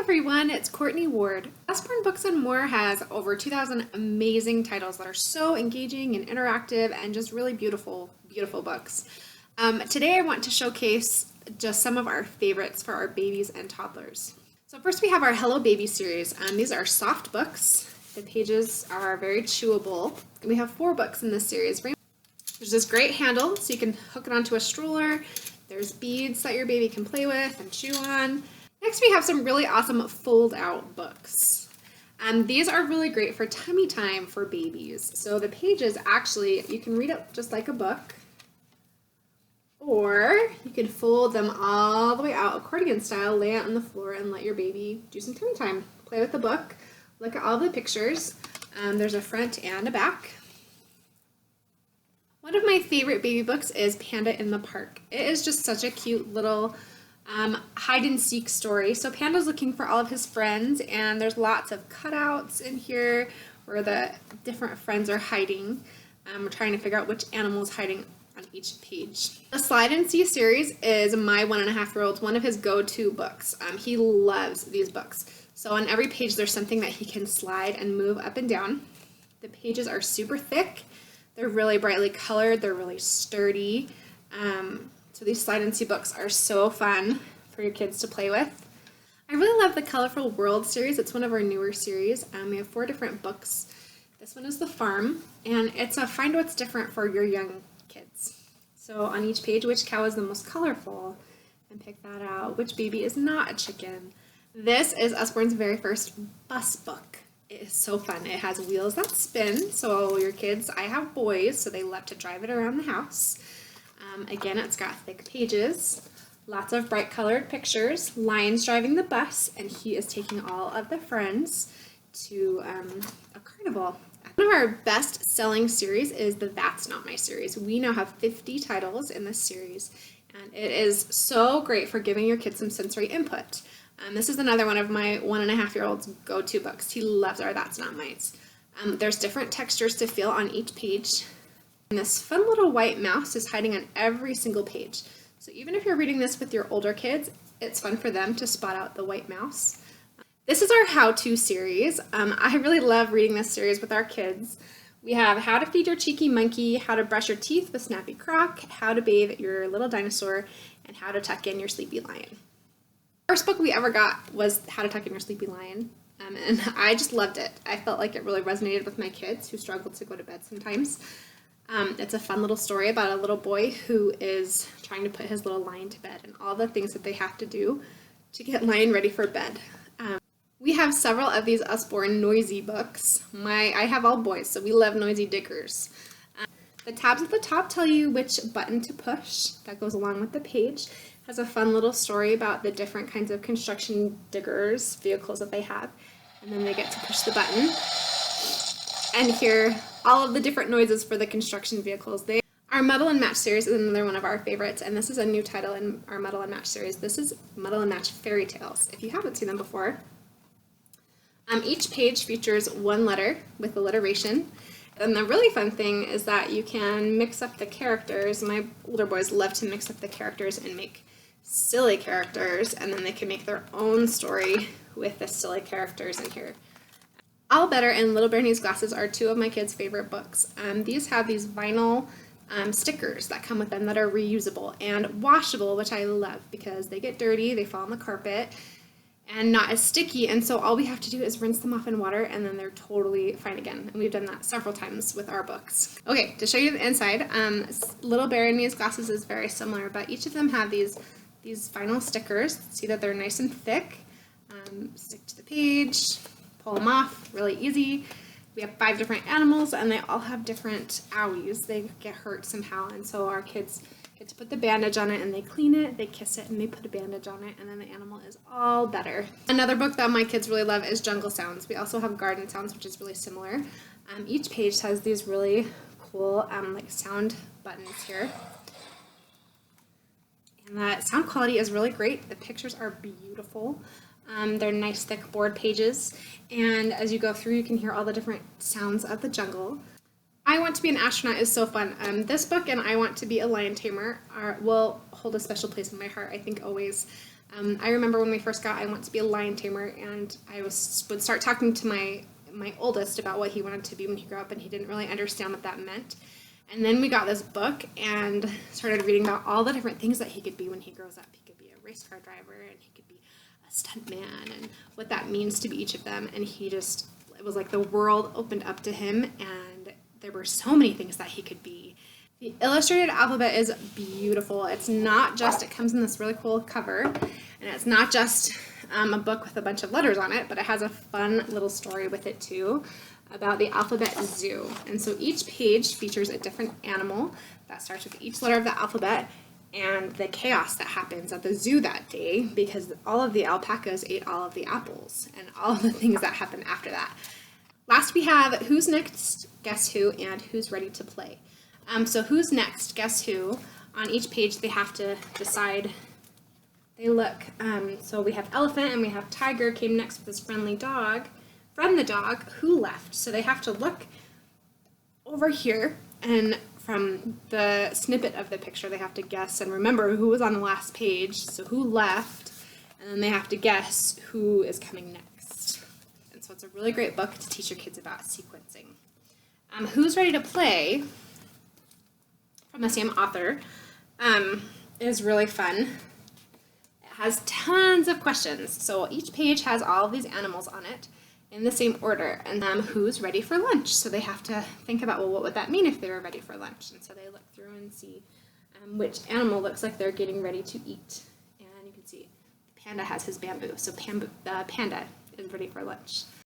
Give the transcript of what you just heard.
everyone, it's Courtney Ward. Usborne Books and More has over 2,000 amazing titles that are so engaging and interactive and just really beautiful, beautiful books. Today I want to showcase just some of our favorites for our babies and toddlers. So first we have our Hello Baby series. These are soft books. The pages are very chewable. We have 4 books in this series. There's this great handle so you can hook it onto a stroller. There's beads that your baby can play with and chew on. Next we have some really awesome fold-out books. These are really great for tummy time for babies. So the pages actually, you can read it just like a book, or you can fold them all the way out accordion style, lay it on the floor and let your baby do some tummy time. Play with the book, look at all the pictures. There's a front and a back. One of my favorite baby books is Panda in the Park. It is just such a cute little hide and seek story. So Panda's looking for all of his friends, and there's lots of cutouts in here where the different friends are hiding. We're trying to figure out which animal is hiding on each page. The Slide and See series is my 1.5-year-old's one of his go-to books. He loves these books. So on every page there's something that he can slide and move up and down. The pages are super thick. They're really brightly colored. They're really sturdy. So these Slide and See books are so fun for your kids to play with. I really love the Colorful World series. It's one of our newer series. We have 4 different books. This one is The Farm, and it's a find what's different for your young kids. So on each page, which cow is the most colorful? And pick that out. Which baby is not a chicken? This is Usborne's very first bus book. It is so fun. It has wheels that spin, so your kids, I have boys, so they love to drive it around the house. Again, it's got thick pages, lots of bright colored pictures, Lion's driving the bus, and he is taking all of the friends to a carnival. One of our best selling series is the That's Not My series. We now have 50 titles in this series, and it is so great for giving your kids some sensory input. This is another one of my 1.5-year-old's go-to books. He loves our That's Not Mine's. There's different textures to feel on each page. And this fun little white mouse is hiding on every single page. So even if you're reading this with your older kids, it's fun for them to spot out the white mouse. This is our how-to series. I really love reading this series with our kids. We have How to Feed Your Cheeky Monkey, How to Brush Your Teeth with Snappy Croc, How to Bathe Your Little Dinosaur, and How to Tuck in Your Sleepy Lion. First book we ever got was How to Tuck in Your Sleepy Lion, and I just loved it. I felt like it really resonated with my kids who struggled to go to bed sometimes. It's a fun little story about a little boy who is trying to put his little lion to bed and all the things that they have to do to get Lion ready for bed. We have several of these Usborne noisy books. I have all boys, so we love noisy diggers. The tabs at the top tell you which button to push. That goes along with the page. Has a fun little story about the different kinds of construction diggers, vehicles that they have. And then they get to push the button and hear all of the different noises for the construction vehicles. Our Muddle and Match series is another one of our favorites, and this is a new title in our Muddle and Match series. This is Muddle and Match Fairy Tales, if you haven't seen them before. Each page features one letter with alliteration. And the really fun thing is that you can mix up the characters. My older boys love to mix up the characters and make silly characters, and then they can make their own story with the silly characters in here. All Better and Little Bear Needs Glasses are 2 of my kids' favorite books. These have these vinyl stickers that come with them that are reusable and washable, which I love because they get dirty, they fall on the carpet, and not as sticky, and so all we have to do is rinse them off in water and then they're totally fine again. And we've done that several times with our books. Okay, to show you the inside, Little Bear Needs Glasses is very similar, but each of them have these vinyl stickers. See that they're nice and thick. Stick to the page, pull them off, really easy. We have 5 different animals, and they all have different owies. They get hurt somehow, and so our kids get to put the bandage on it, and they clean it, they kiss it, and they put a bandage on it, and then the animal is all better. Another book that my kids really love is Jungle Sounds. We also have Garden Sounds, which is really similar. Each page has these really cool like sound buttons here. And the sound quality is really great. The pictures are beautiful. They're nice thick board pages, and as you go through you can hear all the different sounds of the jungle. I Want to Be an Astronaut is so fun. This book and I Want to Be a Lion Tamer will hold a special place in my heart, I think always. I remember when we first got, I wanted to be a lion tamer, and would start talking to my oldest about what he wanted to be when he grew up, and he didn't really understand what that meant. And then we got this book and started reading about all the different things that he could be when he grows up. He could be a race car driver, and he could be a stuntman, and what that means to be each of them. And it was like the world opened up to him, and there were so many things that he could be. The illustrated alphabet is beautiful. It comes in this really cool cover, and it's not just a book with a bunch of letters on it, but it has a fun little story with it too about the alphabet zoo. And so each page features a different animal that starts with each letter of the alphabet and the chaos that happens at the zoo that day because all of the alpacas ate all of the apples and all of the things that happen after that. Last we have Who's Next, Guess Who, and Who's Ready to Play. So Who's Next, Guess Who, on each page they have to decide. They look, so we have elephant and we have tiger came next with his friendly dog. From the dog, who left? So they have to look over here, and from the snippet of the picture they have to guess and remember who was on the last page, so who left, and then they have to guess who is coming next. And so it's a really great book to teach your kids about sequencing. Who's Ready to Play, from the same author, is really fun. It has tons of questions, so each page has all of these animals on it in the same order, and who's ready for lunch. So they have to think about, well, what would that mean if they were ready for lunch? And so they look through and see which animal looks like they're getting ready to eat. And you can see the panda has his bamboo, so the panda is ready for lunch.